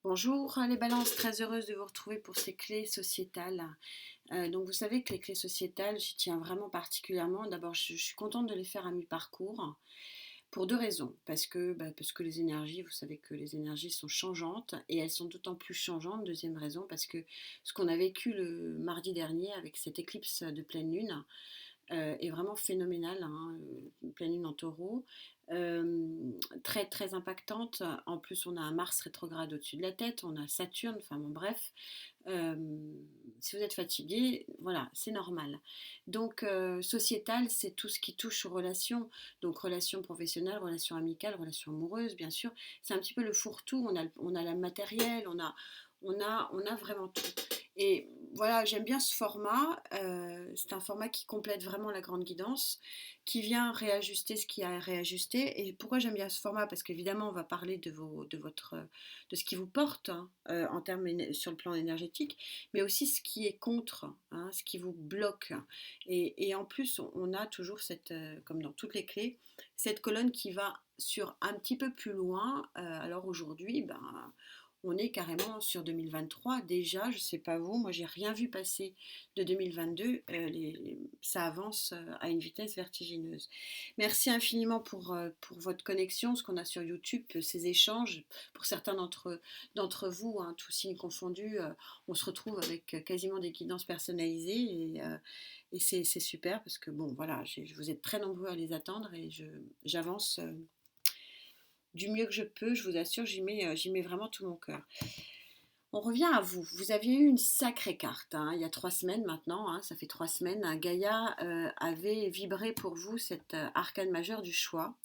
Bonjour les balances, très heureuse de vous retrouver pour ces clés sociétales. Donc vous savez que les clés sociétales, j'y tiens vraiment particulièrement. D'abord, je suis contente de les faire à mi-parcours pour deux raisons. Parce que les énergies, vous savez que les énergies sont changeantes et elles sont d'autant plus changeantes. Deuxième raison, parce que ce qu'on a vécu le mardi dernier avec cette éclipse de pleine lune, est vraiment phénoménale, hein, pleine lune en taureau, très très impactante. En plus, on a un Mars rétrograde au-dessus de la tête, on a Saturne, enfin bon, bref. Euh, Si vous êtes fatigué, voilà, c'est normal. Donc, sociétal, c'est tout ce qui touche aux relations, donc relations professionnelles, relations amicales, relations amoureuses, bien sûr. C'est un petit peu le fourre-tout, on a la matériel, on a vraiment tout. Et voilà, j'aime bien ce format. C'est un format qui complète vraiment la grande guidance, qui vient réajuster ce qui a à réajuster. Et pourquoi j'aime bien ce format? Parce qu'évidemment, on va parler de ce qui vous porte, hein, en termes sur le plan énergétique, mais aussi ce qui est contre, hein, ce qui vous bloque. Et en plus, on a toujours cette, comme dans toutes les clés, cette colonne qui va sur un petit peu plus loin. Alors aujourd'hui, ben, on est carrément sur 2023 déjà. Je ne sais pas vous, moi j'ai rien vu passer de 2022. Ça avance à une vitesse vertigineuse. Merci infiniment pour votre connexion, ce qu'on a sur YouTube, ces échanges. Pour certains d'entre vous, hein, tous signes confondus, on se retrouve avec quasiment des guidances personnalisées et c'est super parce que bon voilà, vous êtes très nombreux à les attendre et j'avance du mieux que je peux, je vous assure, j'y mets vraiment tout mon cœur. On revient à vous. Vous aviez eu une sacrée carte, hein, il y a 3 semaines maintenant, hein, ça fait 3 semaines. Gaïa avait vibré pour vous cet arcane majeur du choix.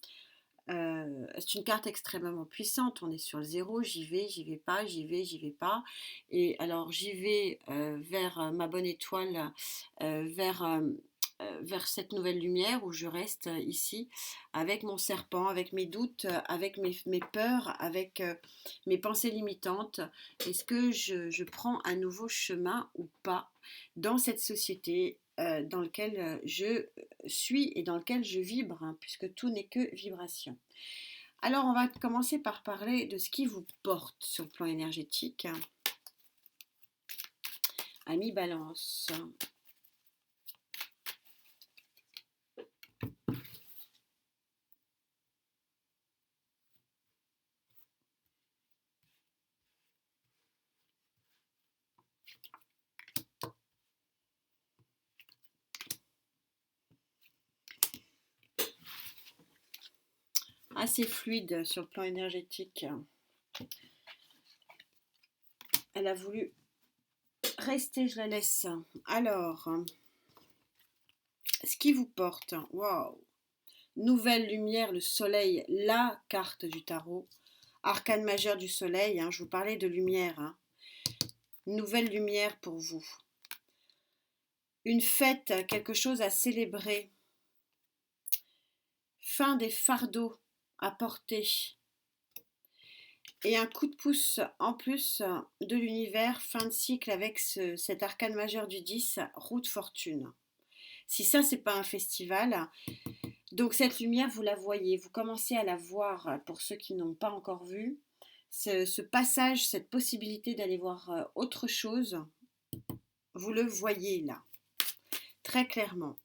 C'est une carte extrêmement puissante. On est sur le zéro, j'y vais pas, j'y vais pas. Et alors j'y vais vers ma bonne étoile, vers cette nouvelle lumière où je reste ici avec mon serpent, avec mes doutes, avec mes peurs, avec mes pensées limitantes. Est-ce que je prends un nouveau chemin ou pas dans cette société dans laquelle je suis et dans lequel je vibre, hein, puisque tout n'est que vibration. Alors, on va commencer par parler de ce qui vous porte sur le plan énergétique. Ami Balance. Assez fluide sur le plan énergétique. Elle a voulu rester, je la laisse. Alors, ce qui vous porte. Waouh! Nouvelle lumière, le soleil, la carte du tarot. Arcane majeur du soleil, hein, je vous parlais de lumière. Hein. Nouvelle lumière pour vous. Une fête, quelque chose à célébrer. Fin des fardeaux à porter. Et un coup de pouce en plus de l'univers, fin de cycle avec cet arcane majeur du 10, route fortune. Si ça, c'est pas un festival, donc cette lumière, vous la voyez, vous commencez à la voir pour ceux qui n'ont pas encore vu. Ce passage, cette possibilité d'aller voir autre chose, vous le voyez là, très clairement.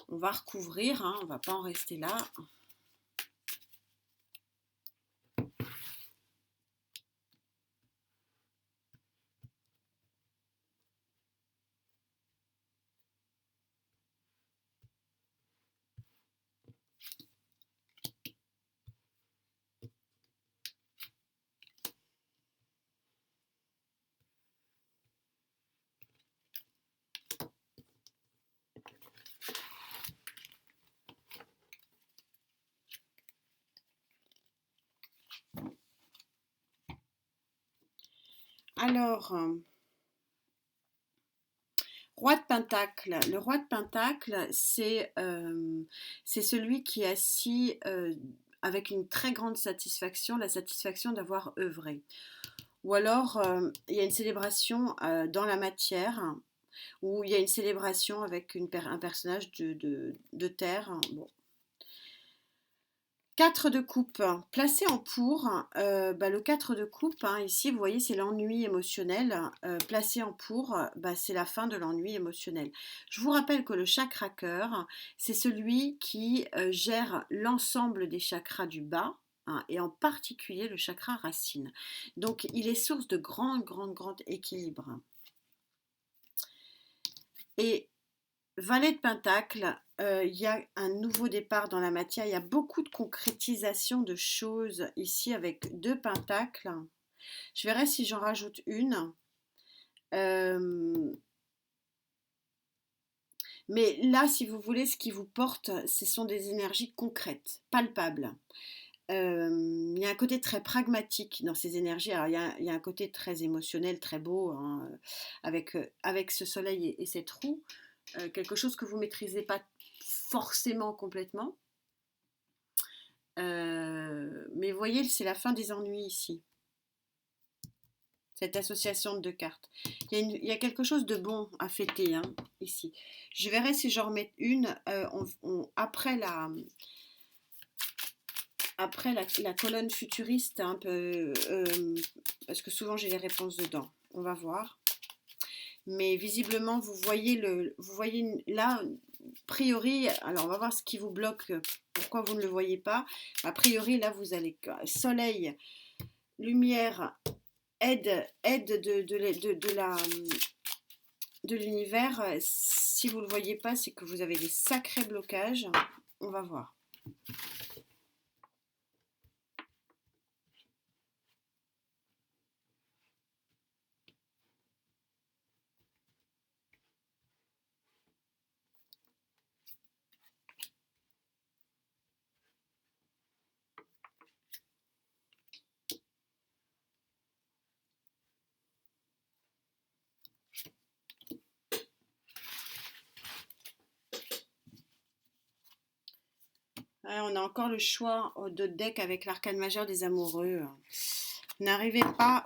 On va recouvrir, hein, on ne va pas en rester là. Alors, Roi de Pentacle. Le roi de Pentacle, c'est celui qui est assis avec une très grande satisfaction, la satisfaction d'avoir œuvré. Ou alors, il y a une célébration dans la matière, ou il y a une célébration avec un personnage de terre. Bon. 4 de coupe, placé en pour, le 4 de coupe, hein, ici, vous voyez, c'est l'ennui émotionnel. Placé en pour, c'est la fin de l'ennui émotionnel. Je vous rappelle que le chakra cœur, c'est celui qui gère l'ensemble des chakras du bas, hein, et en particulier le chakra racine. Donc, il est source de grand équilibre. Et Valet de Pentacle, il y a un nouveau départ dans la matière, il y a beaucoup de concrétisation de choses ici avec 2 pentacles. Je verrai si j'en rajoute une. Mais là, si vous voulez, ce qui vous porte, ce sont des énergies concrètes, palpables. Il y a un côté très pragmatique dans ces énergies. Alors, il y a un côté très émotionnel, très beau, hein, avec ce soleil et cette roue. Quelque chose que vous ne maîtrisez pas forcément complètement. Mais vous voyez, c'est la fin des ennuis ici. Cette association de 2 cartes. Il y a quelque chose de bon à fêter, hein, ici. Je verrai si j'en remets une après la colonne futuriste, un peu, parce que souvent j'ai les réponses dedans. On va voir. Mais visiblement, vous voyez là, a priori, alors on va voir ce qui vous bloque, pourquoi vous ne le voyez pas. A priori, là, vous allez soleil, lumière, aide de l'univers. Si vous ne le voyez pas, c'est que vous avez des sacrés blocages. On va voir. Ouais, on a encore le choix de deck avec l'arcane majeur des amoureux. Vous n'arrivez pas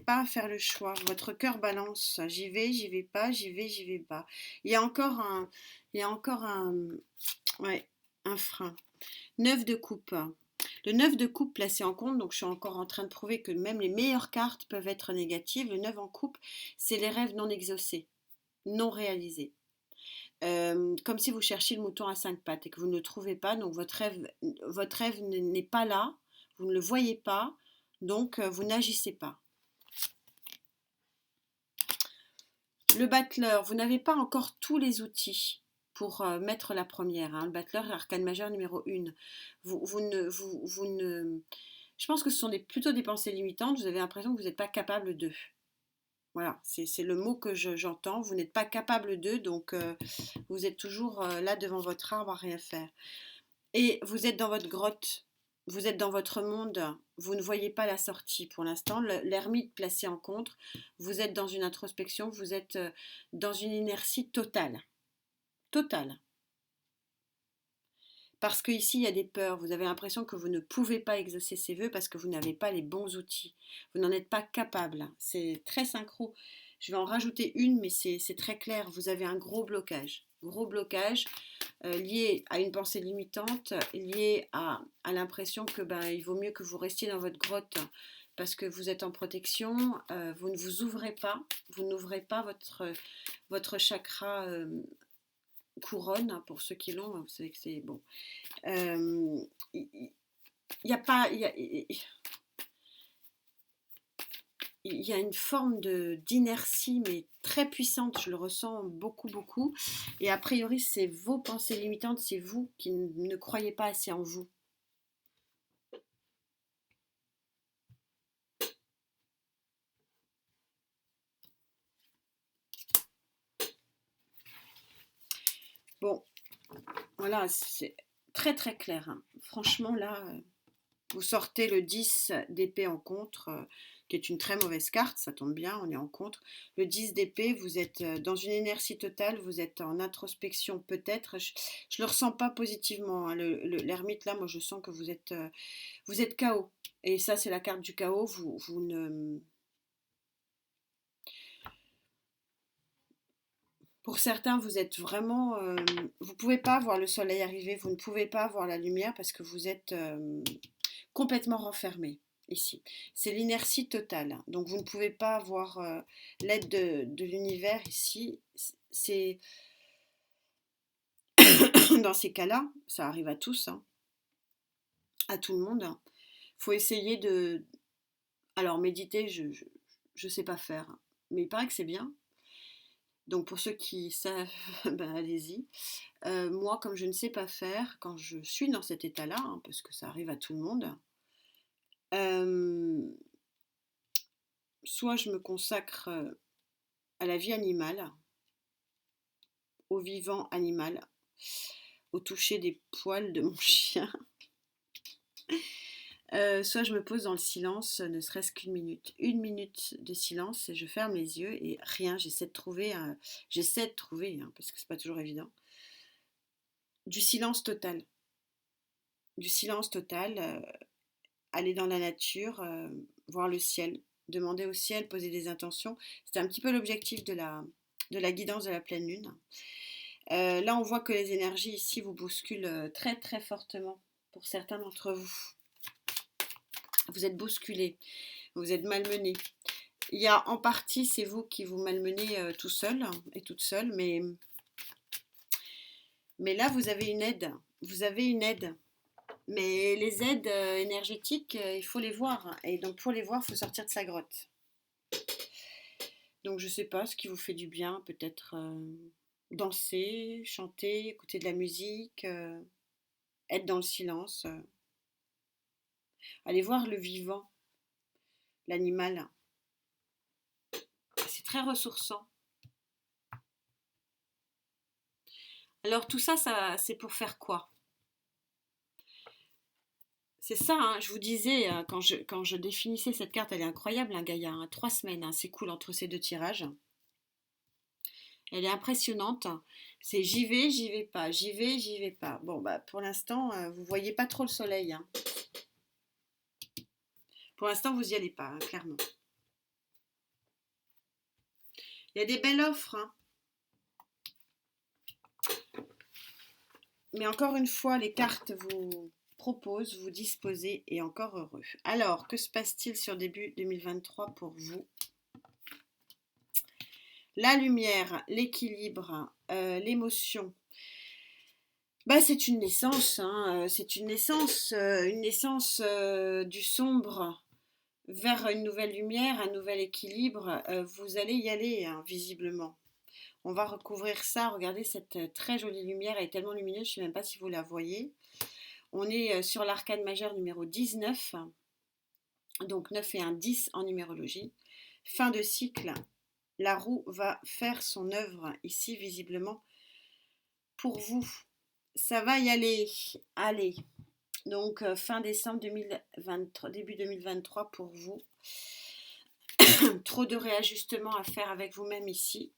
à faire le choix. Votre cœur balance. J'y vais pas, j'y vais pas. Il y a encore ouais, un frein. 9 de coupe. Le 9 de coupe placé en compte, donc je suis encore en train de prouver que même les meilleures cartes peuvent être négatives. Le 9 en coupe, c'est les rêves non exaucés, non réalisés. Comme si vous cherchiez le mouton à 5 pattes et que vous ne le trouvez pas, donc votre rêve n'est pas là, vous ne le voyez pas, donc vous n'agissez pas. Le battleur, vous n'avez pas encore tous les outils pour mettre la première. Hein. Le battleur, l'arcane majeur numéro 1. Je pense que ce sont plutôt des pensées limitantes, vous avez l'impression que vous n'êtes pas capable d'eux. Voilà, c'est le mot que j'entends. Vous n'êtes pas capable d'eux, donc vous êtes toujours là devant votre arbre à rien faire. Et vous êtes dans votre grotte, vous êtes dans votre monde, vous ne voyez pas la sortie pour l'instant. L'ermite placé en contre, vous êtes dans une introspection, vous êtes dans une inertie totale. Totale. Parce qu'ici, il y a des peurs. Vous avez l'impression que vous ne pouvez pas exaucer ces vœux parce que vous n'avez pas les bons outils. Vous n'en êtes pas capable. C'est très synchro. Je vais en rajouter une, mais c'est très clair. Vous avez un gros blocage. Gros blocage lié à une pensée limitante, lié à l'impression que il vaut mieux que vous restiez dans votre grotte parce que vous êtes en protection. Vous ne vous ouvrez pas. Vous n'ouvrez pas votre chakra couronne, pour ceux qui l'ont, vous savez que c'est bon. Il y a pas, il y a une forme d'inertie, mais très puissante, je le ressens beaucoup. Et a priori, c'est vos pensées limitantes, c'est vous qui ne croyez pas assez en vous. Bon, voilà, c'est très clair. Hein. Franchement, là, vous sortez le 10 d'épée en contre, qui est une très mauvaise carte, ça tombe bien, on est en contre. Le 10 d'épée, vous êtes dans une inertie totale, vous êtes en introspection peut-être. Je ne le ressens pas positivement. Hein. L'ermite, là, moi, je sens que vous êtes KO. Et ça, c'est la carte du chaos. Vous ne... Pour certains, vous êtes vraiment, vous ne pouvez pas voir le soleil arriver, vous ne pouvez pas voir la lumière parce que vous êtes complètement renfermé ici. C'est l'inertie totale. Donc vous ne pouvez pas avoir l'aide de l'univers ici. C'est dans ces cas-là, ça arrive à tous, hein, à tout le monde. Il faut essayer de. Alors méditer, je sais pas faire, mais il paraît que c'est bien. Donc pour ceux qui savent, ben allez-y. Moi, comme je ne sais pas faire, quand je suis dans cet état-là, hein, parce que ça arrive à tout le monde, euh, soit je me consacre à la vie animale, au vivant animal, au toucher des poils de mon chien, soit je me pose dans le silence, ne serait-ce qu'une minute. Une minute de silence et je ferme les yeux et rien, j'essaie de trouver, hein, parce que c'est pas toujours évident, du silence total. Du silence total, aller dans la nature, voir le ciel, demander au ciel, poser des intentions. C'était un petit peu l'objectif de la guidance de la pleine lune. Là, on voit que les énergies ici vous bousculent très très fortement pour certains d'entre vous. Vous êtes bousculés, vous êtes malmenés. Il y a en partie, c'est vous qui vous malmenez tout seul et toute seule, mais là, vous avez une aide. Vous avez une aide. Mais les aides énergétiques, il faut les voir. Et donc pour les voir, il faut sortir de sa grotte. Donc je ne sais pas ce qui vous fait du bien, peut-être danser, chanter, écouter de la musique, être dans le silence. Aller voir le vivant, l'animal. C'est très ressourçant. Alors tout ça, c'est pour faire quoi? C'est ça, hein, je vous disais, quand je définissais cette carte, elle est incroyable, hein, Gaïa, hein, 3 semaines, hein, c'est cool entre ces deux tirages. Elle est impressionnante. C'est j'y vais pas, j'y vais pas. Bon, bah pour l'instant, vous voyez pas trop le soleil, hein. Pour l'instant, vous y allez pas, hein, clairement. Il y a des belles offres, hein. Mais encore une fois, les cartes vous proposent, vous disposez et encore heureux. Alors, que se passe-t-il sur début 2023 pour vous? La lumière, l'équilibre, l'émotion. Bah, c'est une naissance, hein, c'est une naissance du sombre vers une nouvelle lumière, un nouvel équilibre. Vous allez y aller, hein, visiblement. On va recouvrir ça. Regardez cette très jolie lumière, elle est tellement lumineuse, je ne sais même pas si vous la voyez. On est sur l'arcane majeur numéro 19, donc 9 et 1, 10 en numérologie. Fin de cycle, la roue va faire son œuvre ici, visiblement, pour vous. Ça va y aller. Allez. Donc fin décembre 2023, début 2023 pour vous. Trop de réajustements à faire avec vous-même ici.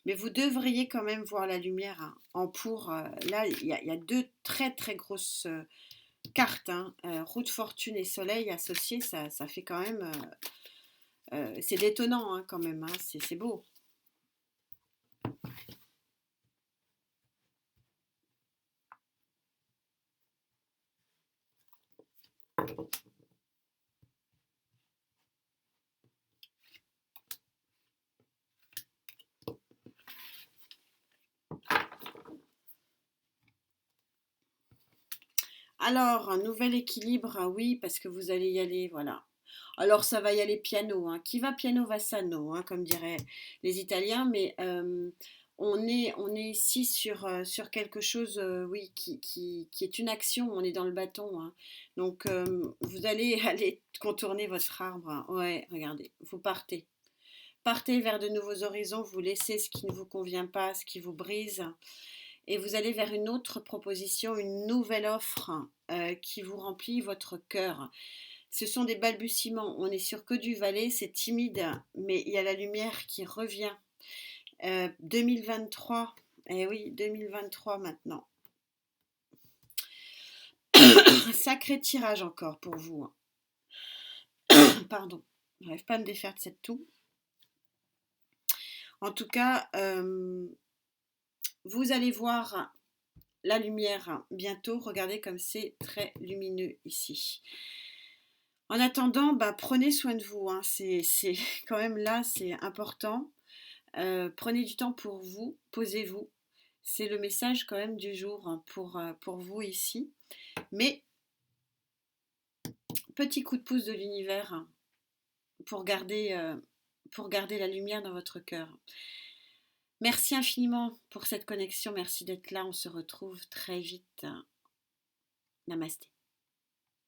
Mais vous devriez quand même voir la lumière, hein, en pour. Là, il y a deux très très grosses cartes. Hein, roue de fortune et soleil associés, ça fait quand même. C'est détonnant, hein, quand même. Hein, c'est beau. Alors, un nouvel équilibre, ah oui, parce que vous allez y aller, voilà. Alors, ça va y aller piano, hein. Qui va piano va sano, hein, comme diraient les Italiens, mais on est ici sur quelque chose, oui, qui est une action, on est dans le bâton, hein. Donc, vous allez aller contourner votre arbre, hein. Ouais, regardez, vous partez. Partez vers de nouveaux horizons, vous laissez ce qui ne vous convient pas, ce qui vous brise, et vous allez vers une autre proposition, une nouvelle offre qui vous remplit votre cœur. Ce sont des balbutiements, on est sur que du valet, c'est timide, mais il y a la lumière qui revient. 2023, eh oui, 2023 maintenant. Un sacré tirage encore pour vous. Pardon, j'arrive pas à me défaire de cette toux. En tout cas, vous allez voir la lumière bientôt. Regardez comme c'est très lumineux ici. En attendant, bah, prenez soin de vous, hein. C'est quand même là, c'est important. Prenez du temps pour vous, posez-vous. C'est le message quand même du jour, hein, pour vous ici. Mais petit coup de pouce de l'univers, hein, pour garder la lumière dans votre cœur. Merci infiniment pour cette connexion. Merci d'être là. On se retrouve très vite. Namasté.